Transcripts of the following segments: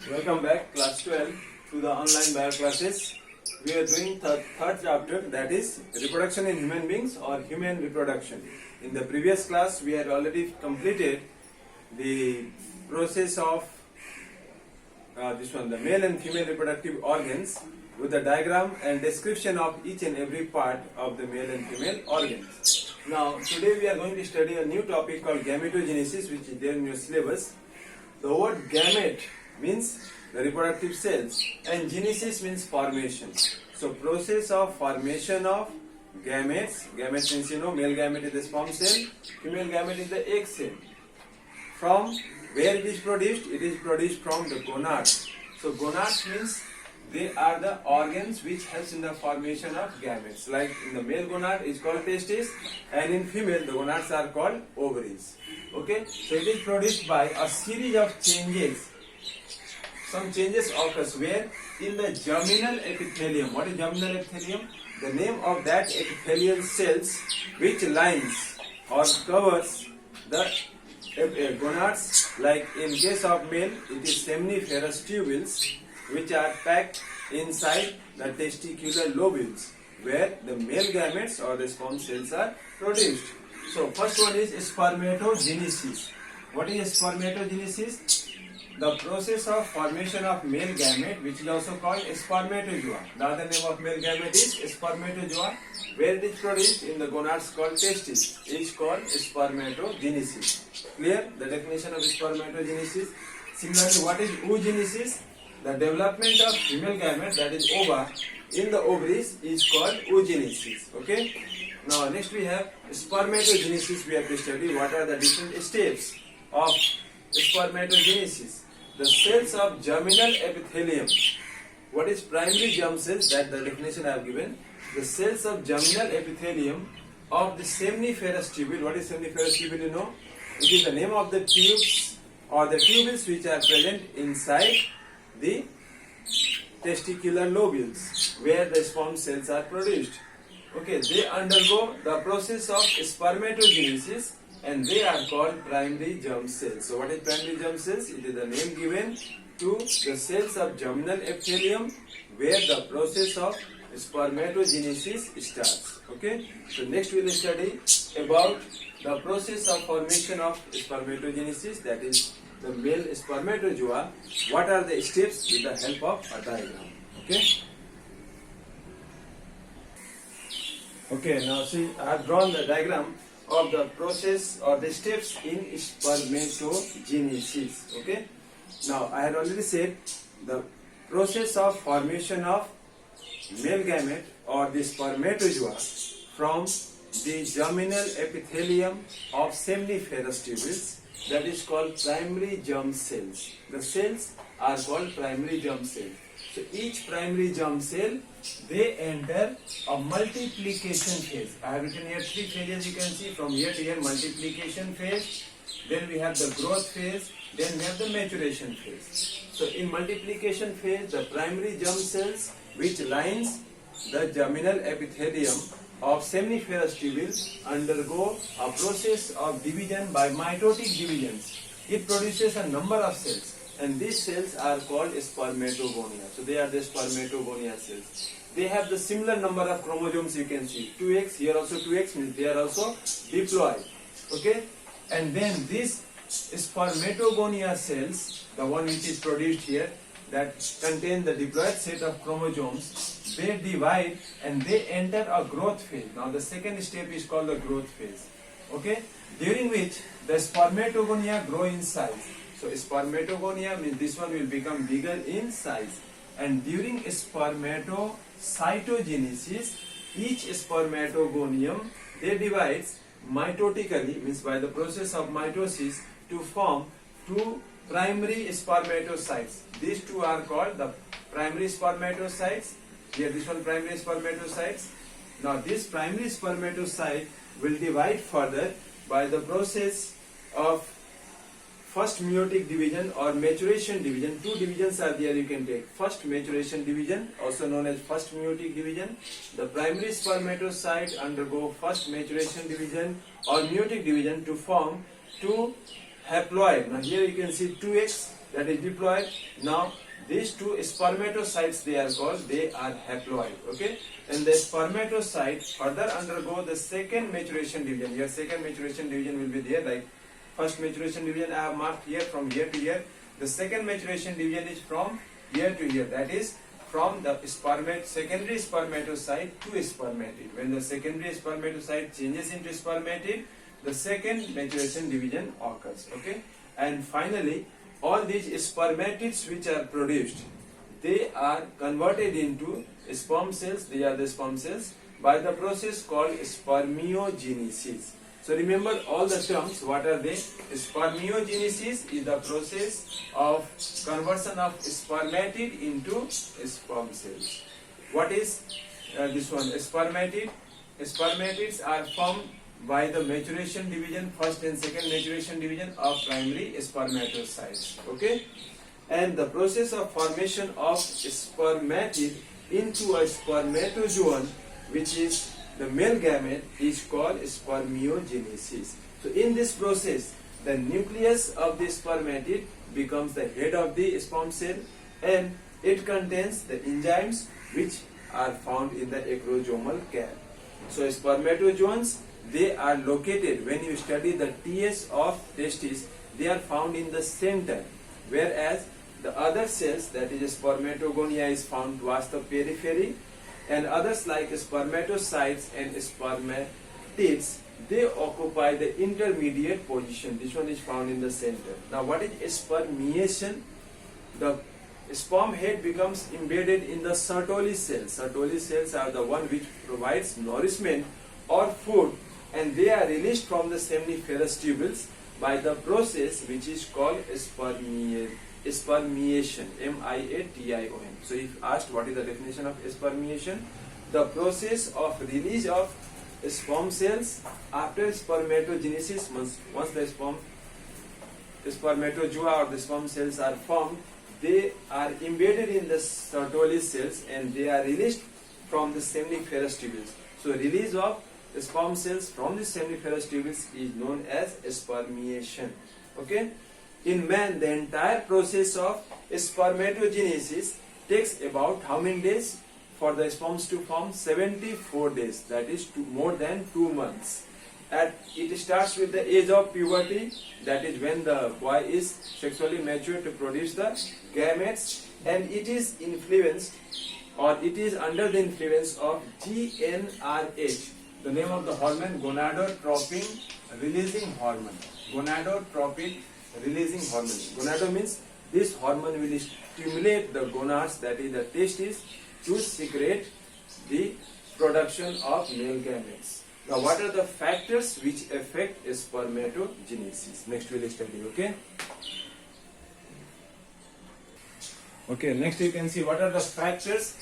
Welcome back, class 12, to the online bio classes. We are doing third chapter, that is reproduction in human beings or human reproduction. In the previous class, we had already completed the process of the male and female reproductive organs with the diagram and description of each and every part of the male and female organs. Now, today we are going to study a new topic called gametogenesis, which is there in your syllabus. The word gamete means the reproductive cells and genesis means formation. So process of formation of gametes. Gametes means male gamete is the sperm cell, female gamete is the egg cell. From where it is produced? It is produced from the gonads. So gonads means they are the organs which helps in the formation of gametes. Like in the male gonad is called testis, and in female the gonads are called ovaries. Okay, so it is produced by a series of changes. Some changes occurs where in the germinal epithelium. What is germinal epithelium? The name of that epithelial cells which lines or covers the gonads. Like in case of male, it is seminiferous tubules which are packed inside the testicular lobules where the male gametes or the sperm cells are produced. So first one is spermatogenesis. What is spermatogenesis? The process of formation of male gamete, which is also called spermatozoa. The other name of male gamete is spermatozoa. Where it is produced in the gonads called testis is called spermatogenesis. Clear? The definition of spermatogenesis. Similarly, what is oogenesis? The development of female gamete, that is ova, in the ovaries is called oogenesis. Okay? Now next we have spermatogenesis. We have to study what are the different steps of spermatogenesis. The cells of germinal epithelium. What is primary germ cells? That the definition I have given. The cells of germinal epithelium of the seminiferous tubule. What is seminiferous tubule? You know, it is the name of the tubes or the tubules which are present inside the testicular lobules where the sperm cells are produced. Okay, they undergo the process of spermatogenesis and they are called primary germ cells. So what is primary germ cells? It is the name given to the cells of germinal epithelium where the process of spermatogenesis starts. Okay, so next we will study about the process of formation of spermatogenesis, that is the male spermatozoa. What are the steps with the help of a diagram? Okay, now see, I have drawn the diagram of the process or the steps in spermatogenesis. Okay, now I had already said the process of formation of male gamete or the spermatozoa from the germinal epithelium of seminiferous tubules, that is called primary germ cells. The cells are called primary germ cells. So each primary germ cell, they enter a multiplication phase. I have written here three phases. You can see from here to here: multiplication phase, then we have the growth phase, then we have the maturation phase. So in multiplication phase, the primary germ cells which lines the germinal epithelium of seminiferous tubules undergo a process of division by mitotic divisions. It produces a number of cells, and these cells are called spermatogonia. So they are the spermatogonia cells. They have the similar number of chromosomes. You can see 2x, here also 2x, means they are also diploid. Okay, and then these spermatogonia cells, the one which is produced here, that contain the diploid set of chromosomes, they divide and they enter a growth phase. Now the second step is called the growth phase. Okay, during which the spermatogonia grow in size. So spermatogonia means this one will become bigger in size, and during spermatocytogenesis, each spermatogonium, they divides mitotically, means by the process of mitosis, to form two primary spermatocytes. These two are called the primary spermatocytes. Here this one primary spermatocytes. Now this primary spermatocyte will divide further by the process of first meiotic division or maturation division. Two divisions are there you can take. First maturation division, also known as first meiotic division. The primary spermatocyte undergo first maturation division or meiotic division to form two haploid. Now here you can see 2x that is diploid. Now these two spermatocytes, they are called, they are haploid. Okay, and the spermatocyte further undergo the second maturation division. Here second maturation division will be there, like first maturation division I have marked here from here to here. The second maturation division is from here to here, that is from the secondary spermatocyte to spermatid. When the secondary spermatocyte changes into spermatid, the second maturation division occurs. Okay, and finally all these spermatids which are produced, they are converted into sperm cells. They are the sperm cells by the process called spermiogenesis. So remember all the terms. What are they? Spermiogenesis is the process of conversion of spermatid into sperm cells. What is this one? Spermatids are formed by the maturation division, first and second maturation division of primary spermatocytes. Okay, and the process of formation of spermatid into a spermatozoon, which is the male gamete, is called spermiogenesis. So in this process, the nucleus of the spermatid becomes the head of the sperm cell, and it contains the enzymes which are found in the acrosomal cap. So spermatozoons, they are located, when you study the TS of testis, they are found in the center, whereas the other cells, that is spermatogonia, is found towards the periphery, and others like spermatocytes and spermatids, they occupy the intermediate position. This one is found in the center. Now what is spermiation? The sperm head becomes embedded in the Sertoli cells. Sertoli cells are the one which provides nourishment or food, and they are released from the seminiferous tubules by the process which is called spermiation, M-I-A-T-I-O-N. So if asked what is the definition of spermiation, the process of release of sperm cells after spermatogenesis. Once the spermatozoa or the sperm cells are formed, they are embedded in the Sertoli cells and they are released from the seminiferous tubules. So release of sperm cells from the seminiferous tubules is known as spermiation. Okay, in man, the entire process of spermatogenesis takes about how many days for the sperms to form? 74 days, that is more than 2 months. It starts with the age of puberty, that is when the boy is sexually mature to produce the gametes, and it is influenced, or it is under the influence of GnRH, the name of the hormone, gonadotropin releasing hormone. Gonadotropin releasing hormone. Gonado means this hormone will stimulate the gonads, that is the testes, to secrete the production of male gametes. Now what are the factors which affect spermatogenesis? Next we will study. Okay, next you can see what are the factors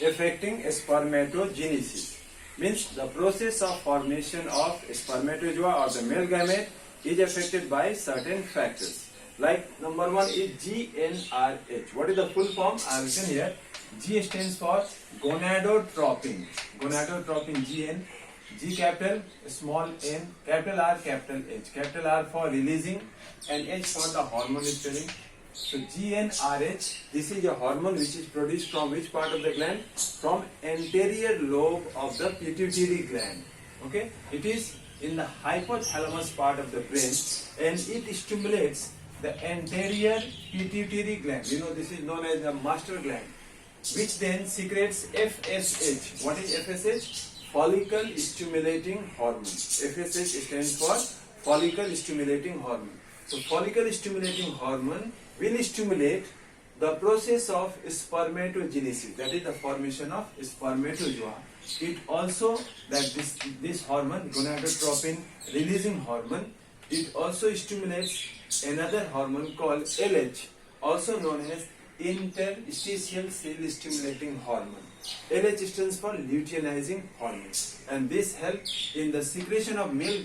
affecting spermatogenesis. Means the process of formation of spermatozoa or the male gamete is affected by certain factors. Like number one is GnRH. What is the full form? I have written here. G stands for gonadotropin. Gonadotropin, GN. G capital, small n, capital R, capital H. Capital R for releasing and H for the hormone spelling. So GnRH, this is a hormone which is produced from which part of the gland? From anterior lobe of the pituitary gland. Okay, it is in the hypothalamus part of the brain, and it stimulates the anterior pituitary gland. You know, this is known as the master gland, which then secretes FSH. What is FSH? Follicle stimulating hormone. FSH stands for follicle stimulating hormone. So follicle stimulating hormone will stimulate the process of spermatogenesis, that is the formation of spermatozoa. It also, that this hormone, gonadotropin releasing hormone, it also stimulates another hormone called LH, also known as interstitial cell stimulating hormone. LH stands for luteinizing hormone, and this helps in the secretion of male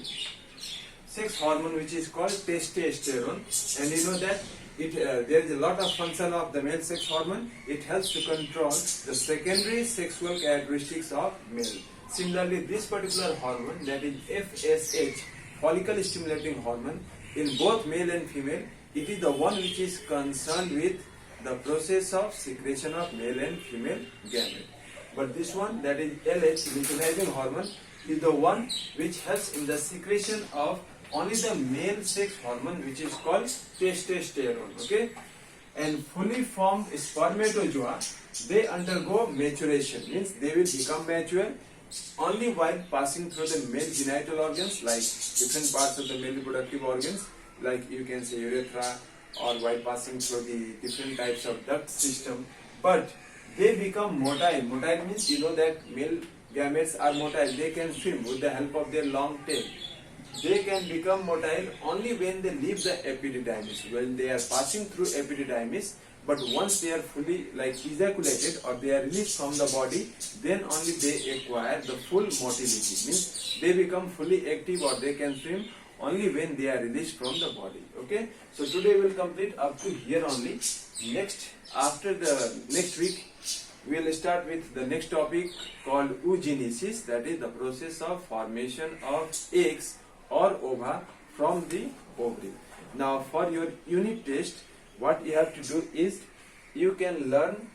sex hormone which is called testosterone. And you know that there is a lot of function of the male sex hormone. It helps to control the secondary sexual characteristics of male. Similarly, this particular hormone, that is FSH, follicle stimulating hormone, in both male and female, It is the one which is concerned with the process of secretion of male and female gamete. But this one, that is LH, luteinizing hormone, is the one which helps in the secretion of only the male sex hormone, which is called testosterone. Okay, and fully formed spermatozoa, they undergo maturation, means they will become mature only while passing through the male genital organs, like different parts of the male reproductive organs, like you can say urethra, or while passing through the different types of duct system. But they become motile. Motile means, you know that male gametes are motile. They can swim with the help of their long tail. They can become motile only when they leave the epididymis, when they are passing through epididymis. But once they are fully ejaculated or they are released from the body, then only they acquire the full motility, means they become fully active or they can swim only when they are released from the body. Okay, so today we will complete up to here only. After the next week, we will start with the next topic called oogenesis, that is the process of formation of eggs or ova from the ovary. Now for your unit test, what you have to do is you can learn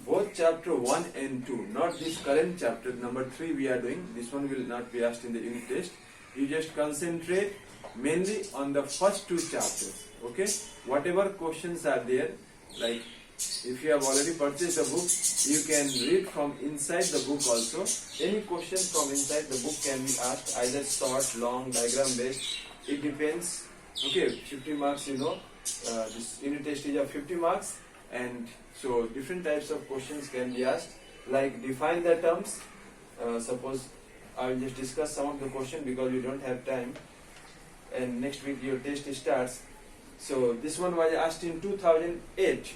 both chapter 1 and 2, not this current chapter number 3 we are doing. This one will not be asked in the unit test. You just concentrate mainly on the first 2 chapters. Okay, whatever questions are there, like if you have already purchased a book, you can read from inside the book also. Any questions from inside the book can be asked, either short, long, diagram based. It depends. Okay, 50 marks, you know. This unit test is of 50 marks, and so different types of questions can be asked, like define the terms. Suppose I will just discuss some of the questions because we don't have time, and next week your test starts. So this one was asked in 2008.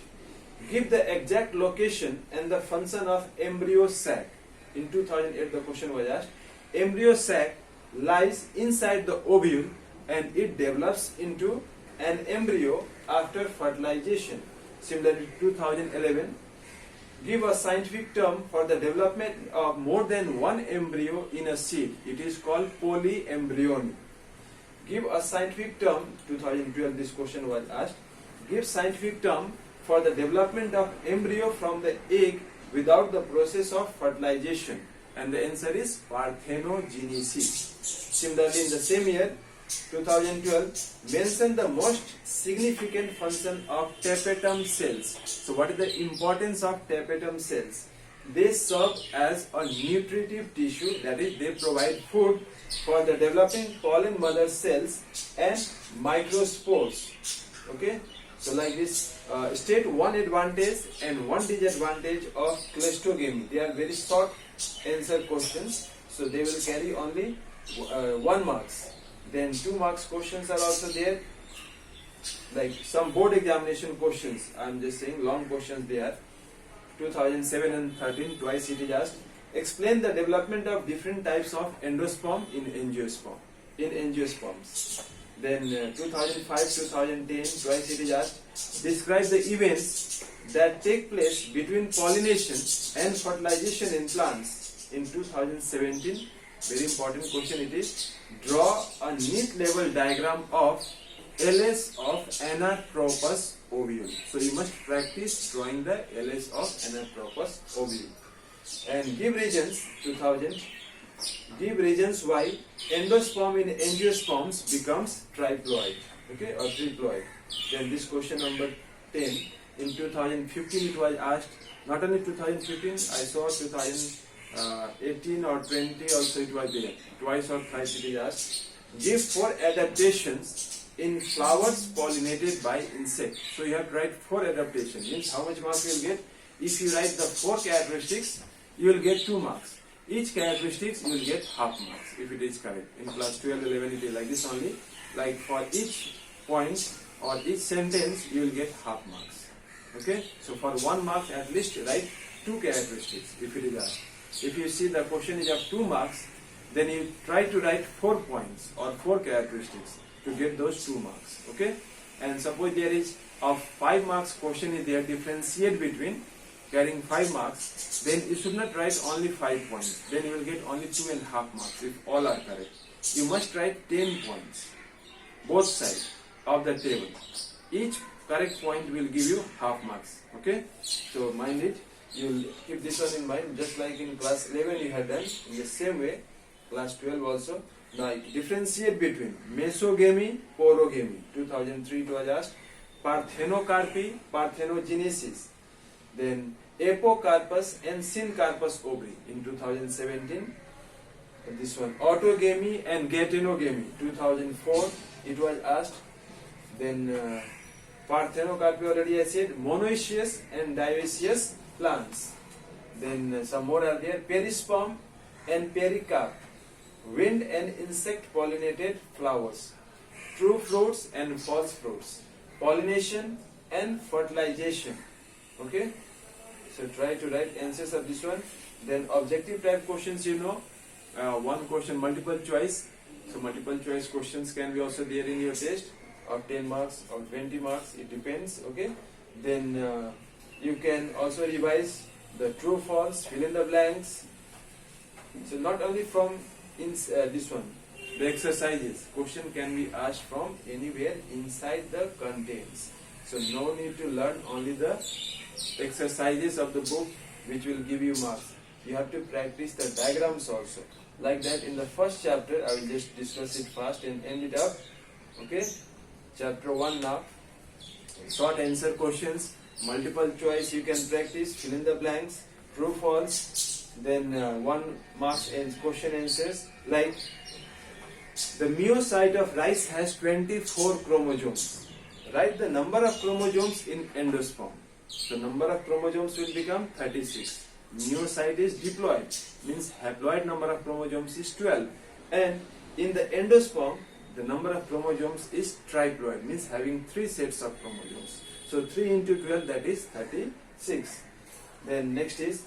Give the exact location and the function of embryo sac. In 2008 the question was asked. Embryo sac lies inside the ovule and it develops into an embryo after fertilization. Similarly, 2011, give a scientific term for the development of more than one embryo in a seed. It is called polyembryony. Give a scientific term, 2012 this question was asked. Give scientific term for the development of embryo from the egg without the process of fertilization. And the answer is parthenogenesis. Similarly, in the same year, 2012, mention the most significant function of tapetum cells. So what is the importance of tapetum cells? They serve as a nutritive tissue, that is, they provide food for the developing pollen mother cells and microspores. Okay, so like this, state one advantage and one disadvantage of cleistogamy. They are very short answer questions, so they will carry only 1 marks. Then 2 marks questions are also there, like some board examination questions. I am just saying long questions they are. 2007 and 13, twice it is asked. Explain the development of different types of endosperm in angiosperms. Then 2005, 2010, twice it is asked. Describe the events that take place between pollination and fertilization in plants. In 2017, very important question it is. Draw a neat level diagram of LS of Anatropous ovule. So you must practice drawing the LS of Anatropous ovule. And give reasons, 2000. Give reasons why endosperm in angiosperms becomes triploid, okay, or triploid. Then this question number 10. In 2015 it was asked. Not only 2015, I saw 2018 or 20 also it was there. Twice or thrice it is asked. Give 4 adaptations in flowers pollinated by insects. So you have to write 4 adaptations. Means how much marks you will get? If you write the 4 characteristics, you will get 2 marks. Each characteristics you will get half marks if it is correct. In class 12, 11 it is like this only. Like for each point or each sentence you will get half marks. Okay. So for 1 mark at least write 2 characteristics if it is asked. If you see the question is of 2 marks, then you try to write 4 points or 4 characteristics to get those 2 marks. Okay. And suppose there is of 5 marks question is there, differentiate between, carrying 5 marks, then you should not write only 5 points. Then you will get only 2.5 marks if all are correct. You must write 10 points, both sides of the table. each correct point will give you half marks. Okay, so mind it. You'll keep this one in mind, just like in class 11 you had done. In the same way, class 12 also. Now differentiate between mesogamy, porogamy. 2003 it was asked. Parthenocarpy, parthenogenesis. Then apocarpus and syncarpus ovary in 2017. This one autogamy and geitonogamy. 2004 it was asked. Then parthenocarpy already I said. Monoecious and dioecious plants. Then some more are there. Perisperm and pericarp. Wind and insect pollinated flowers. True fruits and false fruits. Pollination and fertilization. Okay, so try to write answers of this one. Then objective type questions, one question multiple choice. So multiple choice questions can be also there in your test of 10 marks or 20 marks, it depends. Okay, then you can also revise the true false, fill in the blanks. So not only from this one, the exercises, question can be asked from anywhere inside the contents. So no need to learn only the exercises of the book which will give you marks. You have to practice the diagrams also. Like that in the first chapter, I will just discuss it fast and end it up. Okay, chapter 1 now. Short answer questions, multiple choice you can practice, fill in the blanks, true false, then 1 marks and question answers. Like the myocyte of rice has 24 chromosomes. Write the number of chromosomes in endosperm. The number of chromosomes will become 36. Myocyte is diploid, means haploid number of chromosomes is 12. And in the endosperm, the number of chromosomes is triploid, means having 3 sets of chromosomes. So 3 into 12, that is 36. Then next is,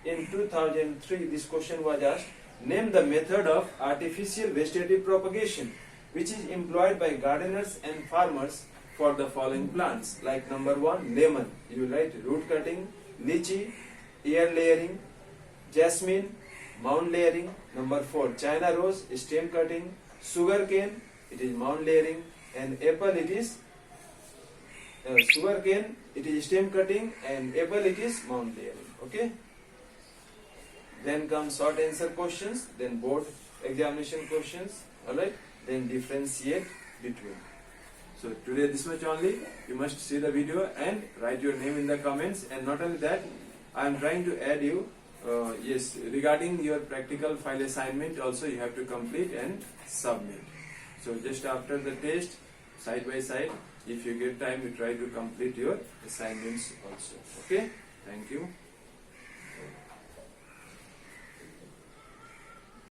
in 2003, this question was asked, name the method of artificial vegetative propagation which is employed by gardeners and farmers for the following plants. Like number 1, lemon. You write root cutting, lychee, ear layering, jasmine, mound layering. Number 4, China rose, stem cutting, sugar cane, it is mound layering, and apple it is sugar cane, it is stem cutting, and apple it is mound layering. Okay. Then comes short answer questions, then board examination questions. Alright. Then differentiate between. So today this much only. You must see the video and write your name in the comments. And not only that, I am trying to add you, regarding your practical file assignment also you have to complete and submit. So just after the test, side by side, if you get time, you try to complete your assignments also. Okay. Thank you.